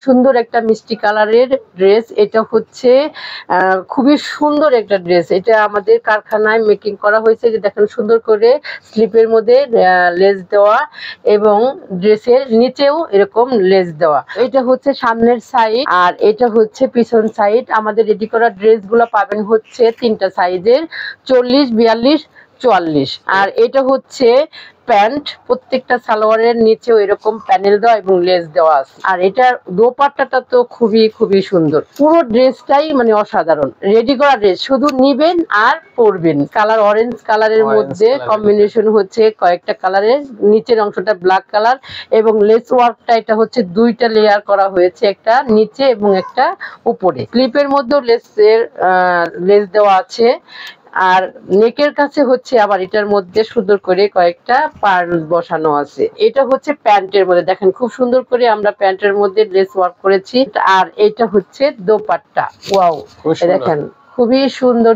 সুন্দর একটা মিষ্টি কালারের ড্রেস। এটা হচ্ছে খুবই সুন্দর একটা ড্রেস। এটা আমাদের কারখানায় মেকিং করা হয়েছে। যে দেখেন সুন্দর করে স্লিপের মধ্যে লেস দেওয়া এবং ড্রেসের নিচেও এরকম লেস দেওয়া। এটা হচ্ছে সামনের সাইড আর এটা হচ্ছে পিছন সাইড। আমাদের রেডি করা ড্রেসগুলো পাবেন হচ্ছে 3টা সাইজের, 40, 42, 44। আর এটা হচ্ছে প্যান্ট। প্রত্যেকটা সালোয়ারের নিচেও এরকম প্যানেল দেওয়া এবং লেস দেওয়া আছে। আর এটার দোপাট্টাটা তো খুবই সুন্দর। পুরো ড্রেসটাই মানে অসাধারণ। রেডি করা ড্রেস, শুধু নিবেন আর পরবেন। কালার অরেঞ্জ কালারের মধ্যে কম্বিনেশন হচ্ছে কয়েকটা কালারের। নিচের অংশটা ব্ল্যাক কালার এবং লেস ওয়ার্কটা এটা হচ্ছে 2টা লেয়ার করা হয়েছে, একটা নিচে এবং একটা উপরে। ক্লিপের মধ্যেও লেস দেওয়া আছে। আর নেকের কাছে হচ্ছে আবার এটার মধ্যে সুন্দর করে কয়েকটা পার্ল বসানো আছে। এটা হচ্ছে প্যান্টের মধ্যে, দেখেন খুব সুন্দর করে আমরা প্যান্টের মধ্যে লেস ওয়ার্ক করেছি। আর এটা হচ্ছে দোপাট্টা। ওয়াও, দেখেন খুবই সুন্দর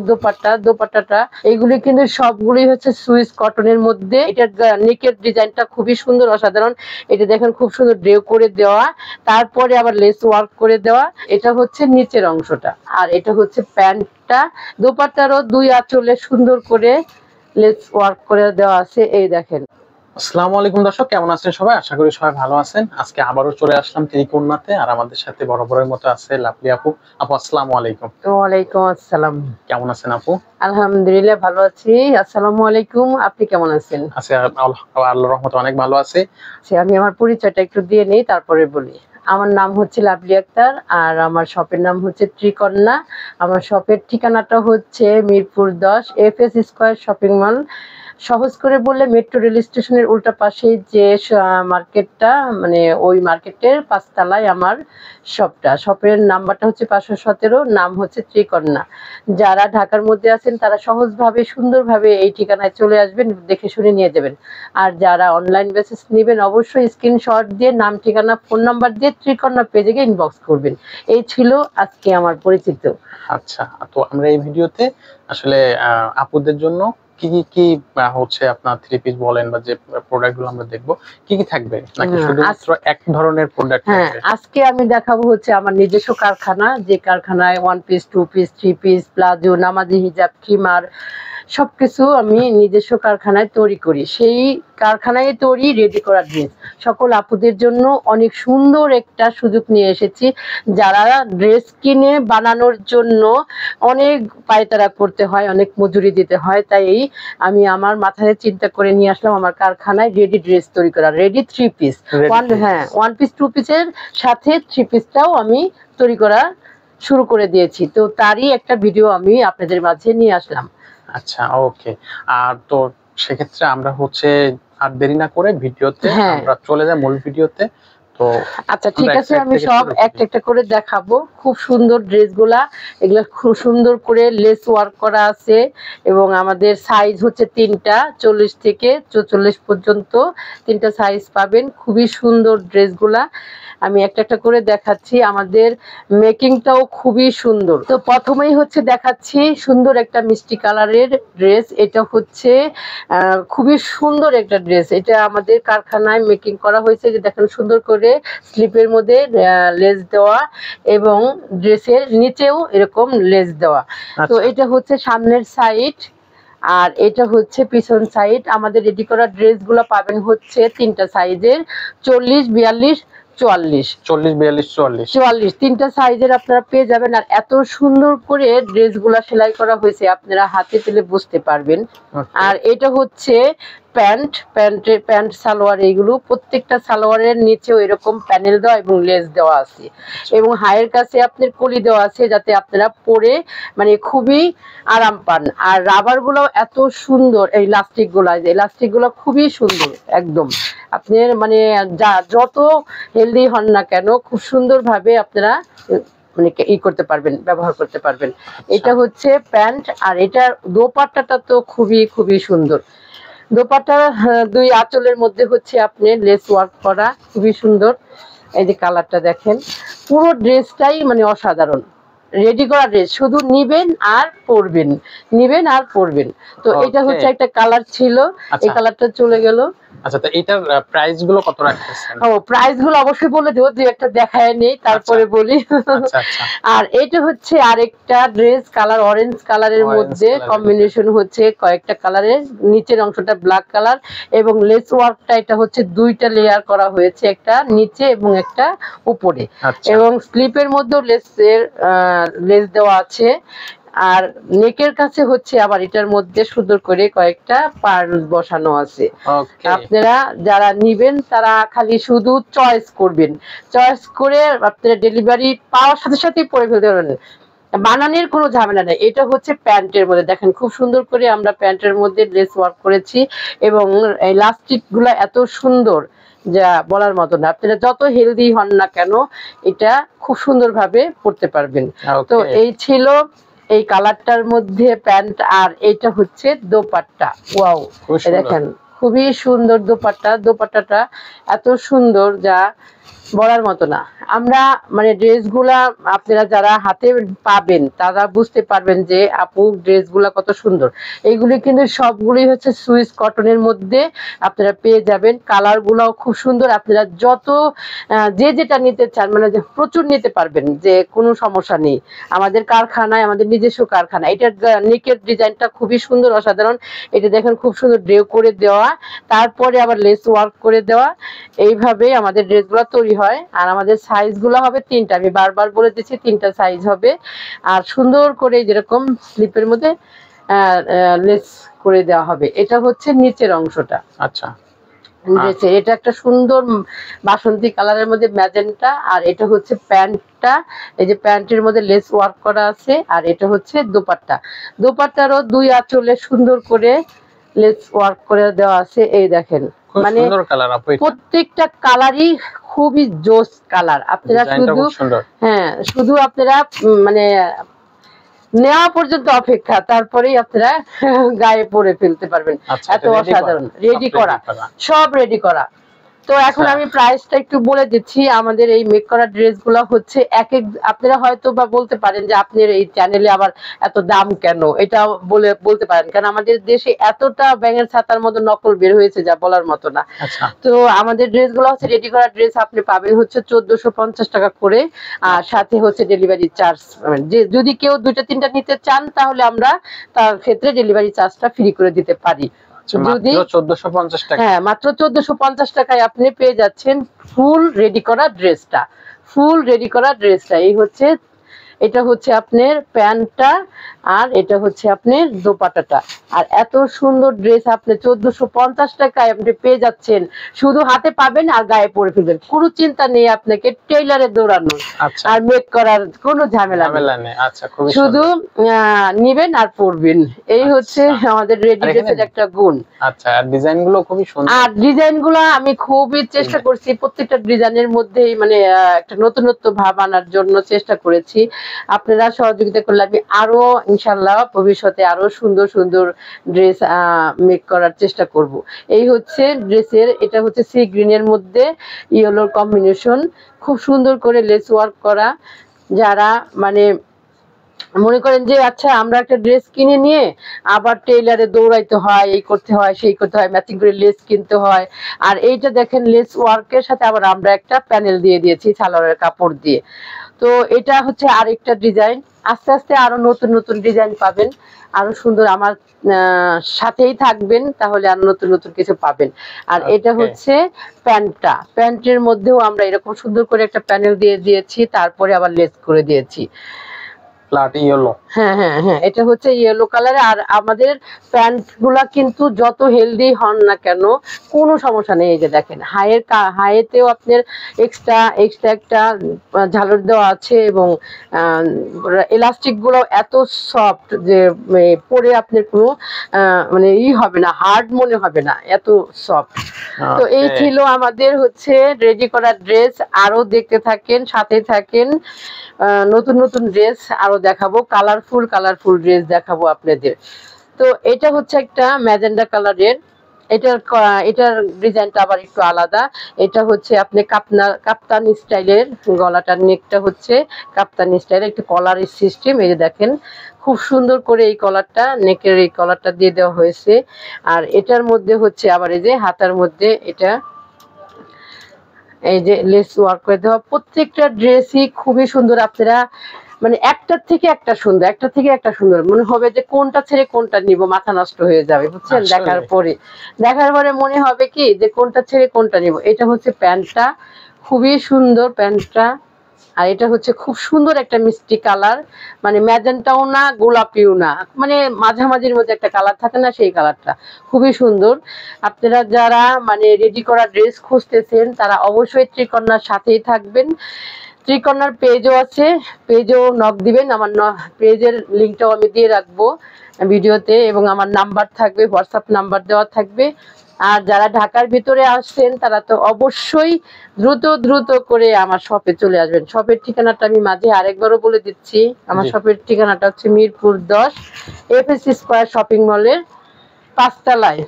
দোপাট্টাটা। এইগুলি কিন্তু সবগুলি হচ্ছে সুইস কটনের মধ্যে। এটার নেকের ডিজাইনটা খুবই সুন্দর, অসাধারণ। এটা দেখেন খুব সুন্দর ড্রেও করে দেওয়া, তারপরে আবার লেস ওয়ার্ক করে দেওয়া। এটা হচ্ছে নিচের অংশটা আর এটা হচ্ছে প্যান্টটা। দোপাট্টারও 2 আঁচলে সুন্দর করে লেস ওয়ার্ক করে দেওয়া আছে। এই দেখেন। আসসালামু আলাইকুম দর্শক, কেমন আছেন সবাই? আশা করি সবাই ভালো আছেন। আজকে আবারও চলে আসলাম ত্রিকোণাতে, আর আমাদের সাথে বরাবরের মতো আছে লাভলি আপু। আপু আসসালামু আলাইকুম। ওয়ালাইকুম আসসালাম। কেমন আছেন আপু? আলহামদুলিল্লাহ ভালো আছি। আসসালামু আলাইকুম, আপনি কেমন আছেন? আছি, আল্লাহর রহমতে অনেক ভালো আছি। আমি আমার পরিচয়টা একটু দিয়ে নেই, তারপরে বলি। আমার নাম হচ্ছে লাভলি আক্তার আর আমার শপের নাম হচ্ছে ত্রিকন্যা। আমার শপের ঠিকানাটা হচ্ছে Mirpur 10 FS square shopping mall. সহজ করে বললে মেট্রো রেল স্টেশনের উল্টা পাশে যে মার্কেটটা, মানে ওই মার্কেটের 5 তলায় আমার শপটা। শপের নাম্বারটা হচ্ছে 517, নাম হচ্ছে ত্রিকন্যা। যারা ঢাকার মধ্যে আছেন তারা সহজভাবে সুন্দরভাবে এই ঠিকানায় চলে আসবেন, দেখে শুনে নিয়ে যাবেন। আর যারা অনলাইন বেসিস নেবেন অবশ্যই স্ক্রিনশট দিয়ে নাম, ঠিকানা, ফোন নাম্বার দিয়ে ত্রিকন্যা পেজে গিয়ে ইনবক্স করবেন। এই ছিল আজকে আমার পরিচিত। আচ্ছা, তো আমরা এই ভিডিওতে আসলে আপুদের জন্য কি কি হচ্ছে আপনার থ্রি পিস বলেন বা যে প্রোডাক্টগুলো আমরা দেখবো কি কি থাকবে, নাকি শুধুমাত্র এক ধরনের প্রোডাক্ট থাকবে? আজকে আমি দেখাবো হচ্ছে আমার নিজস্ব কারখানা, যে কারখানায় 1 পিস, 2 পিস, 3 পিস, প্লাজো, নামাজি হিজাব, খিমার সবকিছু আমি নিজস্ব কারখানায় তৈরি করি। সেই কারখানায় তৈরি রেডি করা ড্রেস সকল আপুদের জন্য অনেক সুন্দর একটা সুযোগ নিয়ে এসেছি। যারা ড্রেস কিনে বানানোর জন্য অনেক পায়তারা করতে হয়, অনেক মজুরি দিতে হয়, তাই আমি আমার মাথায় চিন্তা করে নিয়ে আসলাম আমার কারখানায় রেডি ড্রেস তৈরি করা, রেডি 3 পিস। 1 পিস 2 পিসের সাথে 3 পিসটাও আমি তৈরি করা শুরু করে দিয়েছি। তো তারই একটা ভিডিও আমি আপনাদের মাঝে নিয়ে আসলাম। আচ্ছা, ওকে। আর তো সেক্ষেত্রে আমরা হচ্ছে আর দেরি না করে ভিডিওতে আমরা চলে যাই, মূল ভিডিওতে। তো আচ্ছা ঠিক আছে, আমি সব একটা একটা করে দেখাবো। খুব সুন্দর ড্রেসগুলা, এগুলা খুব সুন্দর করে লেস ওয়ার্ক করা আছে এবং আমাদের সাইজ হচ্ছে 3টা, 40 থেকে 44 পর্যন্ত 3টা সাইজ পাবেন। খুবই সুন্দর ড্রেসগুলা, আমি একটা একটা করে দেখাচ্ছি। আমাদের মেকিংটাও খুবই সুন্দর। তো প্রথমেই হচ্ছে দেখাচ্ছি সুন্দর একটা মিষ্টি কালারের ড্রেস। এটা হচ্ছে খুবই সুন্দর একটা ড্রেস। এটা আমাদের কারখানায় মেকিং করা হয়েছে। যে দেখেন সুন্দর করে স্লিপের মধ্যে লেস দেওয়া এবং ড্রেসের নিচেও এরকম লেস দেওয়া। তো এটা হচ্ছে সামনের সাইড আর এটা হচ্ছে পিছন সাইড। আমাদের রেডি করা ড্রেসগুলো পাবেন হচ্ছে 3টা সাইজের, 40, 42, 44। 40, 42, 44 3টা সাইজের আপনারা পেয়ে যাবেন। আর এত সুন্দর করে ড্রেসগুলো সেলাই করা হয়েছে, আপনারা হাতে পেলে বুঝতে পারবেন। আর এটা হচ্ছে প্যান্ট সালোয়ার। এইগুলো প্রত্যেকটা সালোয়ারের নিচেও এরকম প্যানেল দেওয়া এবং লেস দেওয়া আছে এবং হায়ের কাছে আপনার কলি দেওয়া আছে, যাতে আপনারা পরে মানে খুবই আরাম পান। আর রাবার গুলো এত সুন্দর, এই ইলাস্টিক গুলো খুবই সুন্দর একদম। আপনার মানে যত হেলদি হন না কেন, খুব সুন্দর ভাবে আপনারা মানে করতে পারবেন, ব্যবহার করতে পারবেন। এটা হচ্ছে প্যান্ট আর এটার দোপাট্টাটা তো খুবই সুন্দর। দোপাট্টা 2 আঁচলের মধ্যে হচ্ছে আপনি লেস ওয়ার্ক করা, খুবই সুন্দর। এই যে কালারটা দেখেন, পুরো ড্রেসটাই মানে অসাধারণ। রেডি করা ড্রেস, শুধু নিবেন আর পরবেন। তো এটা হচ্ছে একটা কালার ছিল, এই কালারটা চলে গেল। আচ্ছা, তো এটার প্রাইস গুলো কত রাখতেছেন? ও প্রাইস গুলো অবশ্যই বলে দেবো, দুই একটা দেখায় নেই তারপরে বলি। আচ্ছা আচ্ছা। আর এটা হচ্ছে আরেকটা ড্রেস, কালার অরেঞ্জ কালারের মধ্যে কম্বিনেশন হচ্ছে কয়েকটা কালারের, নিচের অংশটা ব্ল্যাক কালার এবং লেস ওয়ার্কটা এটা হচ্ছে দুইটা লেয়ার করা হয়েছে, একটা নিচে এবং একটা উপরে, এবং স্লিপের মধ্যেও লেস দেওয়া আছে। আর নেকের কাছে হচ্ছে আবার এটার মধ্যে সুন্দর করে কয়েকটা পার্ল বসানো আছে। আপনারা যারা নিবেন তারা খালি শুধু চয়েস করবেন, চয়েস করে আপনারা ডেলিভারি পাওয়ার সাথে সাথেই পরে ফেলতে পারবেন, বানানোর কোনো ঝামেলা নেই। এটা হচ্ছে প্যান্টের মধ্যে, দেখেন খুব সুন্দর করে আমরা প্যান্টের মধ্যে লেস ওয়ার্ক করেছি এবং এই ইলাস্টিক গুলা এত সুন্দর যা বলার মতো না। আপনারা যত হেলদি হন না কেন এটা খুব সুন্দরভাবে পরতে পারবেন। তো এই ছিল এই কালারটার মধ্যে প্যান্ট, আর এটা হচ্ছে দোপাট্টা। ওয়াও, দেখেন খুবই সুন্দর দোপাট্টা, দোপাট্টাটা এত সুন্দর যা বলার মতো না। আমরা মানে ড্রেসগুলা আপনারা যারা হাতে পাবেন তারা বুঝতে পারবেন যে আপু ড্রেসগুলা কত সুন্দর। এইগুলি কিন্তু সবগুলি হচ্ছে সুইস কটনের মধ্যে আপনারা পেয়ে যাবেন, কালারগুলাও খুব সুন্দর। আপনারা যত যে যেটা নিতে চান মানে প্রচুর নিতে পারবেন, যে কোনো সমস্যা নেই। আমাদের কারখানায়, আমাদের নিজস্ব কারখানা। এটার নেকের ডিজাইনটা খুবই সুন্দর, অসাধারণ। এটা দেখেন খুব সুন্দর ড্রেও করে দেওয়া, তারপরে আবার লেস ওয়ার্ক করে দেওয়া, এইভাবে আমাদের ড্রেসগুলো তৈরি হয়। আর আমাদের সাইজগুলো হবে তিনটা, আমি বারবার বলে দিচ্ছি তিনটা সাইজ হবে। আর সুন্দর করে যেরকম স্লিপের মধ্যে লেস করে দেওয়া হবে। এটা হচ্ছে নিচের অংশটা। আচ্ছা, এটা একটা সুন্দর বাসন্তী কালারের মধ্যে ম্যাজেন্টা, আর এটা হচ্ছে প্যান্টটা, এই যে প্যান্টের মধ্যে লেস ওয়ার্ক করা আছে। আর এটা হচ্ছে দোপাট্টা, দোপাট্টারও দুই আঁচলে সুন্দর করে লেস ওয়ার্ক করে দেওয়া আছে। এই দেখেন মানে প্রত্যেকটা কালারই খুবই জোস কালার। আপনারা শুধু শুধু আপনারা মানে নেওয়া পর্যন্ত অপেক্ষা, তারপরেই আপনারা গায়ে পরে ফেলতে পারবেন। এত অসাধারণ, রেডি করা, সব রেডি করা। তো এখন আমি প্রাইসটা একটু বলে দিচ্ছি। আমাদের এই মেক করা ড্রেসগুলো হচ্ছে এক এক, আপনারা হয়তো বা বলতে পারেন যে আপনার এই চ্যানেলে আবার এত দাম কেন, এটা বলতে পারেন, কারণ আমাদের দেশে এতটা ব্যাঙের ছাতার মতো নকল বের হয়েছে যা বলার মতো না। তো আমাদের ড্রেসগুলো হচ্ছে রেডি করা ড্রেস আপনি পাবেন হচ্ছে 1450 টাকা করে, আর সাথে হচ্ছে ডেলিভারি চার্জ। যে যদি কেউ দুইটা তিনটা নিতে চান তাহলে আমরা তার ক্ষেত্রে ডেলিভারি চার্জটা ফ্রি করে দিতে পারি। যদি 1450 টাকা, হ্যাঁ মাত্র 1450 টাকায় আপনি পেয়ে যাচ্ছেন ফুল রেডি করা ড্রেসটা, ফুল রেডি করা ড্রেসটা। এই হচ্ছে, এটা হচ্ছে আপনার প্যান্টটা, আর এটা হচ্ছে আপনার দোপাট্টাটা। আর এত সুন্দর ড্রেস আপনি 1450 টাকায় আপনি পেয়ে যাচ্ছেন, শুধু হাতে পাবেন আর গায়ে পরে ফেলবেন, কোনো চিন্তা নেই আপনাকে টেইলারে দৌড়ানোর আর মেক করার কোনো ঝামেলা নেই। শুধু নিবেন আর পরবেন, এই হচ্ছে আমাদের রেডি ড্রেসের একটা গুণ। আচ্ছা, আর ডিজাইনগুলো খুবই সুন্দর। আর ডিজাইনগুলো আমি খুবই চেষ্টা করছি প্রত্যেকটা ডিজাইনের মধ্যেই মানে একটা নতুনত্ব ভাব আনার জন্য চেষ্টা করেছি। আপনারা সহযোগিতা করলে আমি আরো ইনশাল্লাহ ভবিষ্যতে আরো সুন্দর সুন্দর ড্রেস মেক করার চেষ্টা করব। এই হচ্ছে ড্রেসের, এটা হচ্ছে সি গ্রিনের মধ্যে ইয়েলোর কম্বিনেশন, খুব সুন্দর করে লেস ওয়ার্ক করা। যারা মানে মনে করেন যে আচ্ছা আমরা একটা ড্রেস কিনে নিয়ে আবার টেইলারে দৌড়াইতে হয়, এই করতে হয় সেই করতে হয়, ম্যাচিং করে লেস কিনতে হয়। আর এইটা দেখেন লেস ওয়ার্কের সাথে আবার আমরা একটা প্যানেল দিয়ে দিয়েছি সালোয়ারের কাপড় দিয়ে। তো এটা হচ্ছে আরেকটা ডিজাইন। আস্তে আস্তে আরো নতুন নতুন ডিজাইন পাবেন, আরো সুন্দর। আমার সাথেই থাকবেন তাহলে আর নতুন নতুন কিছু পাবেন। আর এটা হচ্ছে প্যান্টটা, প্যান্টের মধ্যেও আমরা এরকম সুন্দর করে একটা প্যানেল দিয়ে দিয়েছি, তারপরে আবার লেস করে দিয়েছি। হ্যাঁ হ্যাঁ হ্যাঁ, এটা হচ্ছে ইয়েলো কালারে। আর আমাদের প্যান্ট গুলা কিন্তু যত হেলদি হন না কেন কোনো সমস্যা নেই। এই যে দেখেন হাইয়েতেও আপনার এক্সট্রা একটা ঝালর দেওয়া আছে, এবং এলাস্টিক গুলো এত সফট যে পরে আপনার কোনো মানে হবে না, হার্ড মনে হবে না, এত সফট। তো এই ছিল আমাদের হচ্ছে রেডি করা ড্রেস। আরো দেখতে থাকেন, সাথে থাকেন, নতুন নতুন ড্রেস আরো দেখাবো, কালারফুল ড্রেস দেখাবো আপনাদের। তো এটা হচ্ছে একটা ম্যাজেন্ডা কালারের, এটার ডিজাইনটা আবার একটু আলাদা। এটা হচ্ছে আপনি কাপ্তান স্টাইলের, গলাটার নেকটা হচ্ছে কাপ্তান স্টাইলের, একটু কলার সিস্টেম। এই যে দেখেন খুব সুন্দর করে এই কলারটা, নেকের এই কলারটা দিয়ে দেওয়া হয়েছে। আর এটার মধ্যে হচ্ছে আবার এই যে হাতার মধ্যে এটা এই যে লেস ওয়ার্ক করে দেওয়া। প্রত্যেকটা ড্রেসই খুবই সুন্দর। আপনারা মানে একটার থেকে একটা সুন্দর, একটা থেকে একটা সুন্দর, মনে হবে যে কোনটা ছেড়ে কোনটা নিব, মাথা নষ্ট হয়ে যাবে বুঝছেন। দেখার পরে মনে হবে কি যে কোনটা ছেড়ে কোনটা নিব। এটা হচ্ছে প্যান্টটা, খুবই সুন্দর প্যান্টটা। আর এটা হচ্ছে খুব সুন্দর একটা মিষ্টি কালার, মানে ম্যাজেন্টাও না গোলাপিও না, মানে মাঝামাঝির মধ্যে একটা কালার থাকে না, সেই কালারটা খুবই সুন্দর। আপনারা যারা মানে রেডি করা ড্রেস খুঁজতেছেন তারা অবশ্যই ত্রিকন্যার সাথেই থাকবেন। ত্রিকন্যার পেজও আছে, পেজও নক দিবেন। আমার পেজের লিঙ্কটাও আমি দিয়ে রাখবো ভিডিওতে, এবং আমার নাম্বার থাকবে, হোয়াটসঅ্যাপ নাম্বার দেওয়া থাকবে। আর যারা ঢাকার ভিতরে আসছেন তারা তো অবশ্যই দ্রুত করে আমার শপে চলে আসবেন। শপের ঠিকানাটা আমি মাঝে আরেকবারও বলে দিচ্ছি। আমার শপের ঠিকানাটা হচ্ছে মিরপুর 10 FS স্কয়ার শপিং মলের 5 তলায়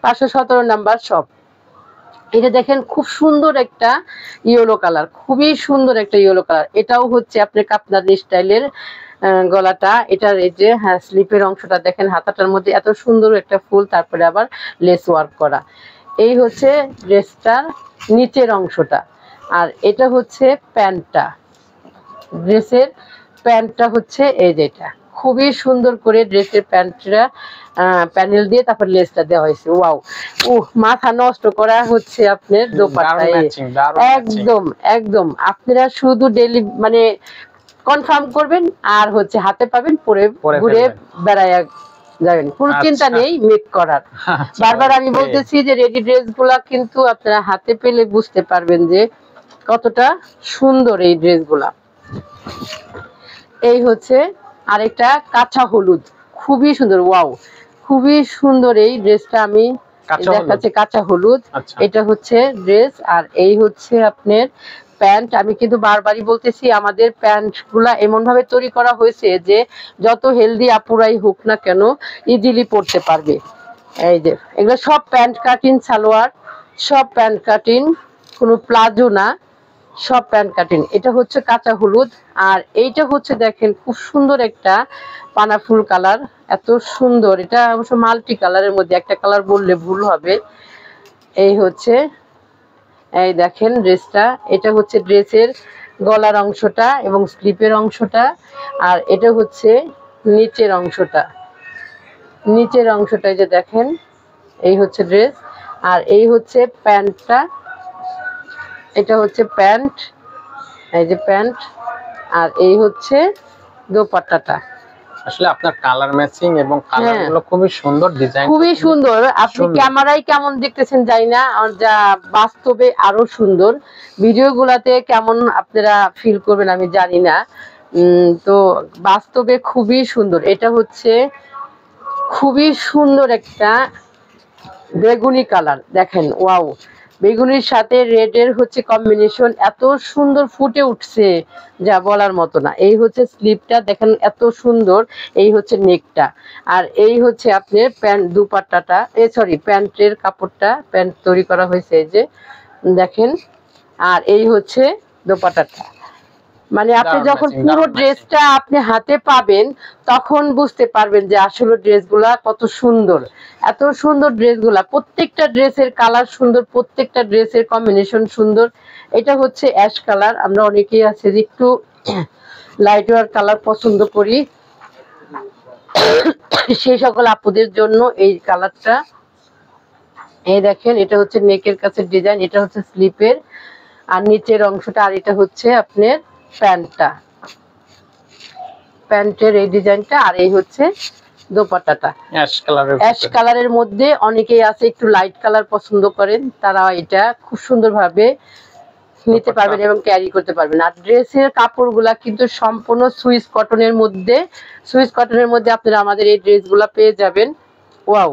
517 নাম্বার শপ। এটা দেখেন খুব সুন্দর একটা ইয়েলো কালার, খুবই সুন্দর একটা ইয়েলো কালার। এটাও হচ্ছে আপনার কাপ্তান স্টাইলের গলাটা। এটার এই যে হ্যাঁ স্লিপের অংশটা দেখেন, হাতাটার মধ্যে এত সুন্দর একটা ফুল, তারপরে আবার লেস ওয়ার্ক করা। এই হচ্ছে ড্রেসটার নিচের অংশটা। আর এটা হচ্ছে প্যান্টটা, ড্রেসের প্যান্টটা হচ্ছে এই যেটা, খুবই সুন্দর করে ড্রেসের প্যান্টটা প্যানেল দিয়ে তারপর লেসটা দেওয়া হয়েছে। ওয়াও, মাথা নষ্ট করা হচ্ছে আপনার দোপাট্টায়। একদম একদম আপনারা শুধু ডেলি মানে কনফার্ম করবেন আর হচ্ছে হাতে পাবেন, পরে ঘুরে বেড়ায় যাবেন, কোনো চিন্তা নেই মেক করার। বারবার আমি বলতেছি যে রেডি ড্রেস গুলা কিন্তু আপনারা হাতে পেলে বুঝতে পারবেন যে কতটা সুন্দর এই ড্রেস গুলা। এই হচ্ছে আরেকটা কাঁচা হলুদ, খুবই সুন্দর। ওয়াও, খুবই সুন্দর এই ড্রেসটা। আমি দেখাচ্ছি কাঁচা হলুদ। এটা হচ্ছে ড্রেস, আর এই হচ্ছে আপনার প্যান্ট। আমি কিন্তু বারবারই বলতেছি আমাদের প্যান্ট গুলা এমন ভাবে তৈরি করা হয়েছে যে যত হেলদি আপুরাই হোক না কেন ইজিলি পরতে পারবে। এই যে এগুলো সব প্যান্ট কাটিং সালোয়ার, সব প্যান্ট কাটিং, কোনো প্লাজো না, সব প্যান্ট কাটিং। এটা হচ্ছে কাঁচা হলুদ। আর এইটা হচ্ছে দেখেন খুব সুন্দর একটা পানাফুল কালার, এত সুন্দর। এটা অবশ্য মাল্টি কালারের মধ্যে, একটা কালার বললে ভুল হবে। এই হচ্ছে এই দেখেন ড্রেসটা, এটা হচ্ছে ড্রেসের গলার অংশটা এবং স্লিপের অংশটা। আর এটা হচ্ছে নিচের অংশটা, নিচের অংশটা যে দেখেন, এই হচ্ছে ড্রেস। আর এই হচ্ছে প্যান্টটা, এটা হচ্ছে প্যান্ট, এই যে প্যান্ট। আর এই হচ্ছে দোপাট্টাটা। আসলে আপনার কালার ম্যাচিং এবং কালারগুলো খুবই সুন্দর, ডিজাইন খুবই সুন্দর। আপনি ক্যামেরায় কেমন দেখতেছেন জানি না, যা বাস্তবে আরো সুন্দর। ভিডিওগুলোতে কেমন আপনারা ফিল করবেন আমি জানি না, তো বাস্তবে খুবই সুন্দর। এটা হচ্ছে খুবই সুন্দর একটা বেগুনি কালার, দেখেন ওয়াও, বেগুনির সাথে রেডের হচ্ছে কম্বিনেশন, এত সুন্দর ফুটে উঠছে যা বলার মতো না। এই হচ্ছে স্লিপটা দেখেন এত সুন্দর, এই হচ্ছে নেকটা। আর এই হচ্ছে আপনার প্যান্ট দুপাট্টাটা, সরি প্যান্টের কাপড়টা, প্যান্ট তৈরি করা হয়েছে এই যে দেখেন। আর এই হচ্ছে দোপাট্টাটা। মানে আপনি যখন পুরো ড্রেসটা আপনি হাতে পাবেন তখন বুঝতে পারবেন যে আসলে ড্রেসগুলা কত সুন্দর, এত সুন্দর ড্রেসগুলা। প্রত্যেকটা ড্রেসের কালার সুন্দর, প্রত্যেকটা ড্রেসের কম্বিনেশন সুন্দর। এটা হচ্ছে অ্যাশ কালার, আমরা অনেকেই আছে যে একটু লাইট ওয়ার কালার পছন্দ করি, সেই সকল আপুদের জন্য এই কালারটা। এই দেখেন এটা হচ্ছে নেকের কাছে ডিজাইন, এটা হচ্ছে স্লিপের আর নিচের অংশটা। আর এটা হচ্ছে আপনার প্যান্টটা, প্যান্টের এই ডিজাইনটা। আর এই হচ্ছে দোপাট্টাটা অ্যাশ কালারের মধ্যে। অনেকেই আছে একটু লাইট কালার পছন্দ করেন, তারা এটা খুব সুন্দরভাবে নিতে পারবেন এবং ক্যারি করতে পারবেন। আর ড্রেসের কাপড়গুলা কিন্তু সম্পূর্ণ সুইস কটনের মধ্যে, সুইস কটনের মধ্যে আপনারা আমাদের এই ড্রেসগুলা পেয়ে যাবেন। ওয়াও,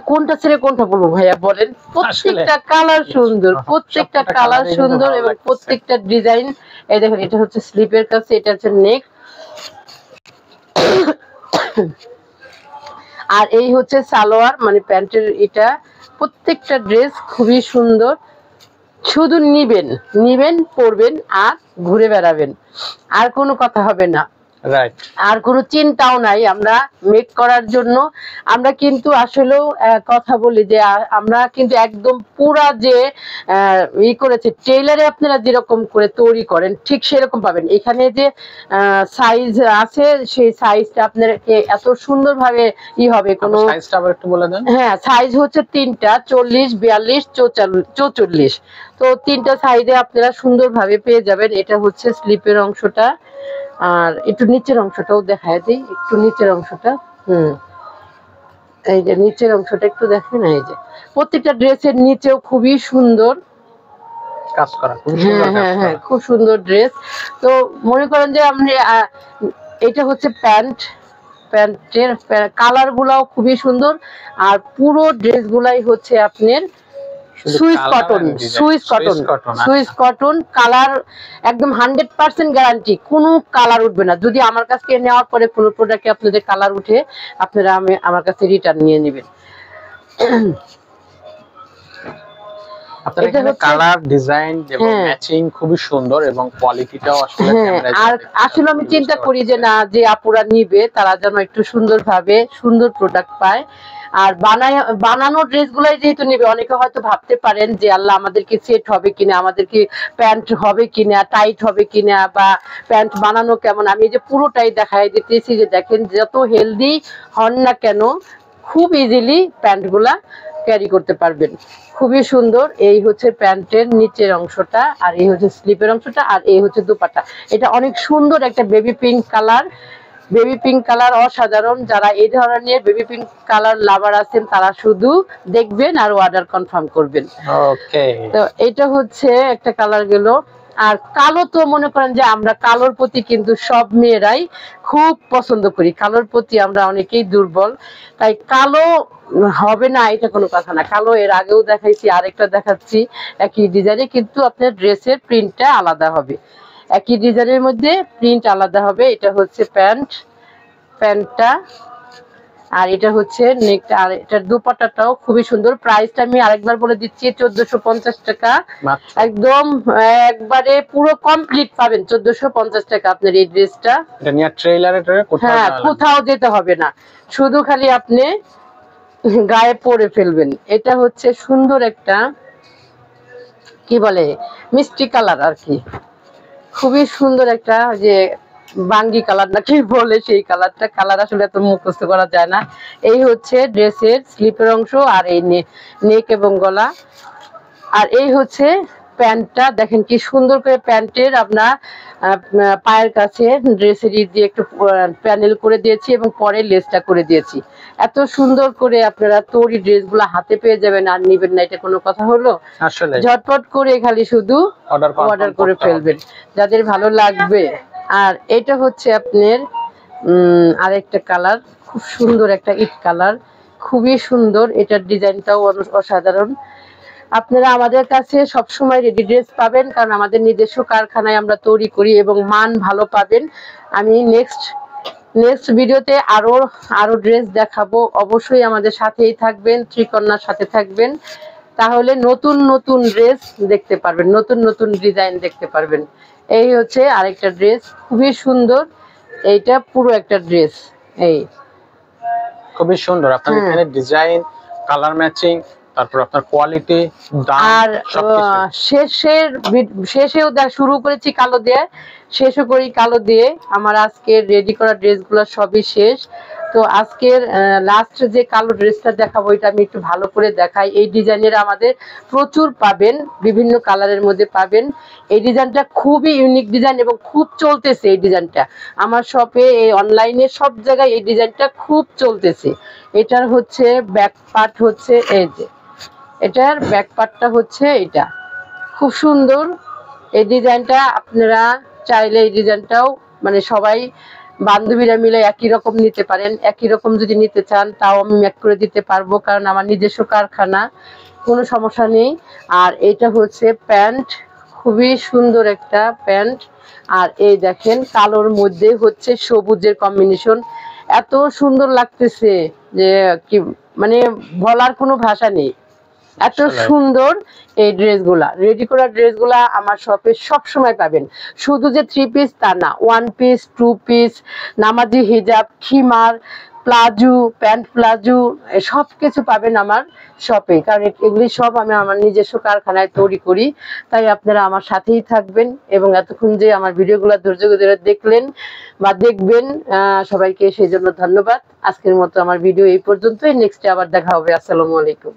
কোনটা ছেড়ে কোনটা বলবো ভাইয়া বলেন? প্রত্যেকটা কালার সুন্দর, প্রত্যেকটা কালার সুন্দর এবং প্রত্যেকটা ডিজাইন। এই দেখেন এটা হচ্ছে স্লিপের কাছে, এটা হচ্ছে নেক। আর এই হচ্ছে সালোয়ার, মানে প্যান্টের এটা। প্রত্যেকটা ড্রেস খুবই সুন্দর, শুধু নিবেন পরবেন আর ঘুরে বেড়াবেন, আর কোনো কথা হবে না। রাইট, আর কোনো চিন্তাও নাই আমরা মেক করার জন্য। আমরা কিন্তু আসলেও কথা বলি যে আমরা কিন্তু একদম পুরা যে ই করেছে টেইলারে আপনারা যেরকম করে তৈরি করেন ঠিক সেরকম পাবেন। এখানে যে সাইজ আছে সেই সাইজটা আপনাকে এত সুন্দরভাবে ই হবে। কোনো সাইজটা আবার একটু বলে দেন। হ্যাঁ, সাইজ হচ্ছে 3টা, 40, 42, 44। তো 3টা সাইজে আপনারা সুন্দরভাবে পেয়ে যাবেন। এটা হচ্ছে স্লিপের অংশটা, আর একটু নিচের অংশটাও দেখায় দিই, একটু নিচের অংশটা। এই যে নিচের অংশটা একটু দেখেন, এই যে প্রত্যেকটা ড্রেসের নিচেও খুবই সুন্দর কাজ করা, হ্যাঁ, খুব সুন্দর ড্রেস। তো মনে করেন যে আপনি এটা হচ্ছে প্যান্টের কালার গুলাও খুবই সুন্দর, আর পুরো ড্রেস গুলাই হচ্ছে আপনার সুইস কটন কালার, একদম 100% গ্যারান্টি, কোনো কালার উঠবে না। যদি আমার কাছ থেকে নেওয়ার পরে কোনো প্রোডাক্টে আপনাদের কালার উঠে, আপনারা আমার কাছে রিটার্ন নিয়ে নেবেন। আপনার এখানে কালার, ডিজাইন এবং ম্যাচিং খুবই সুন্দর, এবং কোয়ালিটিটাও আসলে আর আসলে আমি চিন্তা করি যে না, যে আপুরা নিবে তারা যেন একটু সুন্দরভাবে সুন্দর প্রোডাক্ট পায়। আর বানানো ড্রেসগুলাই যেহেতু নিবে, অনেকে হয়তো ভাবতে পারেন যে আল্লাহ আমাদেরকে সেট হবে কিনা, আমাদেরকে প্যান্ট হবে কিনা, টাইট হবে কিনা, বা প্যান্ট বানানো কেমন। আমি যে পুরোটাই দেখাই দিতেছি, যে দেখেন যত হেলদি হন না কেন খুব ইজিলি প্যান্টগুলা ক্যারি করতে পারবেন। খুবই সুন্দর। এই হচ্ছে প্যান্টের নিচের অংশটা, আর এই হচ্ছে স্লিপের অংশটা, আর এই হচ্ছে দুপাট্টা। এটা অনেক সুন্দর একটা বেবি পিঙ্ক কালার, অসাধারণ। যারা এই ধরনের বেবি পিঙ্ক কালার লাভার আছেন তারা শুধু দেখবেন আর অর্ডার কনফার্ম করবেন। ওকে, তো এটা হচ্ছে একটা কালার গেল। আর কালো তো মনে করেন যে আমরা কালোর প্রতি কিন্তু সব মেয়েরাই খুব পছন্দ করি, কালোর প্রতি আমরা অনেকেই দুর্বল, তাই কালো হবে না এটা কোনো কথা না। কালো এর আগেও দেখাইছি, আরেকটা দেখাচ্ছি একই ডিজাইনে, কিন্তু আপনার ড্রেসের প্রিন্টটা আলাদা হবে। একই ডিজাইনের মধ্যে প্রিন্ট আলাদা হবে। এটা হচ্ছে প্যান্টটা, আর এটা হচ্ছে নেকটা, আর এটার দুপাট্টাটাও খুবই সুন্দর। প্রাইসটা আমি আরেকবার বলে দিচ্ছি, 1450 টাকা। একদম একবারে পুরো কমপ্লিট পাবেন 1450 টাকা আপনার এই ড্রেসটা। এটা নিয়ে ট্রেইলারে কোথাও যেতে হবে না, শুধু খালি আপনি গায়ে পরে ফেলবেন। এটা হচ্ছে সুন্দর একটা কি বলে মিষ্টি কালার আর কি, খুবই সুন্দর একটা যে বাঙ্গি কালার নাকি বলে সেই কালারটা। কালার আসলে এত মুখস্থ করা যায় না। এই হচ্ছে ড্রেসের স্লিপের অংশ, আর এই নেক এবং গলা, আর এই হচ্ছে প্যান্টটা। দেখেন কি সুন্দর করে প্যান্টের আপনার পায়ের কাছে ড্রেসের দিয়ে একটু প্যানেল করে দিয়েছি, এবং পরে লেসটা করে দিয়েছি। এত সুন্দর করে আপনারা তৈরি ড্রেসগুলো হাতে পেয়ে যাবেন, আর নিবেন না এটা কোনো কথা হলো? আসলে ঝটপট করে খালি শুধু অর্ডার করে ফেলবেন যাদের ভালো লাগবে। আর এটা হচ্ছে আপনার আরেকটা কালার, খুব সুন্দর একটা ইট কালার, খুবই সুন্দর। এটার ডিজাইনটাও অসাধারণ। আপনারা আমাদের কাছে সবসময় রেডি ড্রেস পাবেন, কারণ আমাদের নিজস্ব কারখানায় আমরা তৈরি করি, এবং মান ভালো পাবেন। আমি নেক্সট ভিডিওতে আরো ড্রেস দেখাবো। অবশ্যই আমাদের সাথেই থাকবেন, ত্রিকন্যার সাথে থাকবেন, তাহলে নতুন নতুন ড্রেস দেখতে পারবেন, নতুন নতুন ডিজাইন দেখতে পারবেন। এই হচ্ছে আরেকটা ড্রেস, খুবই সুন্দর। এইটা পুরো একটা ড্রেস, এই খুবই সুন্দর। আপনার এখানে ডিজাইন, কালার ম্যাচিং, তারপর আপনার কোয়ালিটি, দাম, আর শেষেও শুরু করেছি কালো দিয়ে, শেষও করি কালো দিয়ে। আমার আজকে রেডি করা ড্রেসগুলো সবই শেষ। তো আজকের লাস্ট যে কালো ড্রেসটা দেখাবো, এটা আমি একটু ভালো করে দেখাই। এই ডিজাইনের আমাদের প্রচুর পাবেন, বিভিন্ন কালারের মধ্যে পাবেন। এই ডিজাইনটা খুবই ইউনিক ডিজাইন, এবং খুব চলতেছে এই ডিজাইনটা আমার শপে, এই অনলাইনে সব জায়গায় এই ডিজাইনটা খুব চলতেছে। এটার হচ্ছে ব্যাক পার্ট হচ্ছে এই যে, এটার ব্যাক পার্টটা হচ্ছে এটা, খুব সুন্দর এই ডিজাইনটা। আপনারা চাইলে এই ডিজাইনটাও মানে সবাই বান্ধবীরা মিলে একই রকম নিতে পারেন। একই রকম যদি নিতে চান তাও আমি মেক করে দিতে পারবো, কারণ আমার নিজস্ব কারখানা, কোনো সমস্যা নেই। আর এটা হচ্ছে প্যান্ট, খুবই সুন্দর একটা প্যান্ট। আর এই দেখেন কালোর মধ্যে হচ্ছে সবুজের কম্বিনেশন, এত সুন্দর লাগতেছে যে কি মানে বলার কোনো ভাষা নেই, এত সুন্দর এই ড্রেসগুলা। রেডি করা ড্রেসগুলা আমার শপে সব সময় পাবেন। শুধু যে 3 পিস তা না, 1 পিস, 2 পিস, নামাজি হিজাব, খিমার, প্লাজো, প্যান্ট প্লাজো, সব কিছু পাবেন আমার শপে, কারণ এগুলি সব আমি আমার নিজস্ব কারখানায় তৈরি করি। তাই আপনারা আমার সাথেই থাকবেন এবং এতক্ষণ যে আমার ভিডিওগুলো ধৈর্য ধরে দেখলেন বা দেখবেন, সবাইকে সেই জন্য ধন্যবাদ। আজকের মতো আমার ভিডিও এই পর্যন্তই, নেক্সটে আবার দেখা হবে। আসসালামু আলাইকুম।